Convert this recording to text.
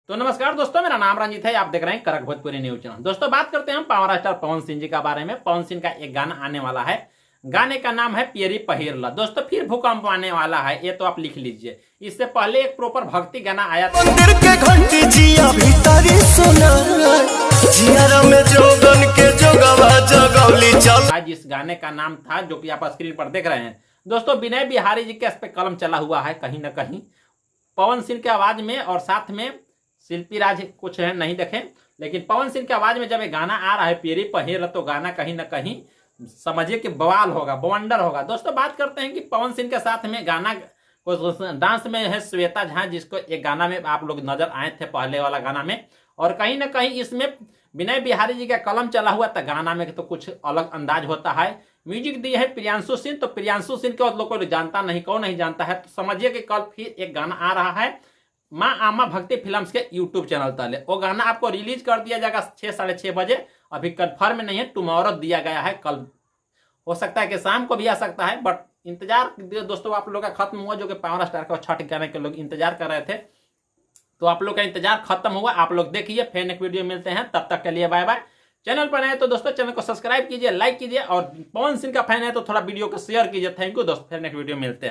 तो नमस्कार दोस्तों, मेरा नाम रंजीत है। आप देख रहे हैं करक भोजपुरी न्यूज चैनल। दोस्तों बात करते हैं हम पावर स्टार पवन सिंह जी का बारे में। पवन सिंह का एक गाना आने वाला है, गाने का नाम है पियरी पहिरला। दोस्तों फिर भूकंप आने वाला है, ये तो आप लिख लीजिए। इससे पहले एक प्रॉपर भक्ति गाना आया था, मंदिर के घंटी जिया भीतरी सुना जियारा में जोगन के जोगवा जगौली चल। आज इस गाने का नाम था, जो कि आप स्क्रीन पर देख रहे हैं। दोस्तों विनय बिहारी जी के इस पे कलम चला हुआ है कहीं ना कहीं, पवन सिंह की आवाज में, और साथ में शिल्पी राज कुछ है नहीं देखें, लेकिन पवन सिंह की आवाज में जब ये गाना आ रहा है पियरी पहिरला, तो गाना कहीं ना कहीं समझिए कि बवाल होगा, बवंडर होगा। दोस्तों बात करते हैं कि पवन सिंह के साथ में गाना को डांस में है श्वेता झा, जिसको एक गाना में आप लोग नजर आए थे पहले वाला गाना में, और कहीं ना कहीं इसमें विनय बिहारी जी का कलम चला हुआ था। गाना में तो कुछ अलग अंदाज होता है। म्यूजिक दी है प्रियांशु सिंह। तो प्रियांशु सिंह को लोग को जानता नहीं, कौन नहीं जानता है। तो समझिए कि कल फिर एक गाना आ रहा है माँ आमा भक्ति फिल्म्स के यूट्यूब चैनल तले। वो गाना आपको रिलीज कर दिया जाएगा 6 साढ़े 6 बजे। अभी कंफर्म नहीं है, टुमारो दिया गया है, कल हो सकता है कि शाम को भी आ सकता है। बट इंतजार दोस्तों आप लोग का खत्म हुआ, जो कि पावर स्टार का छठ गाने के लोग इंतजार कर रहे थे। तो आप लोग का इंतजार खत्म हुआ, आप लोग देखिए। फिर एक वीडियो मिलते हैं, तब तक के लिए बाय बाय। चैनल पर आए तो दोस्तों चैनल को सब्सक्राइब कीजिए, लाइक कीजिए, और पवन सिंह का फैन है तो थोड़ा वीडियो को शेयर कीजिए। थैंक यू दोस्तों, फिर नेक्स्ट वीडियो मिलते हैं।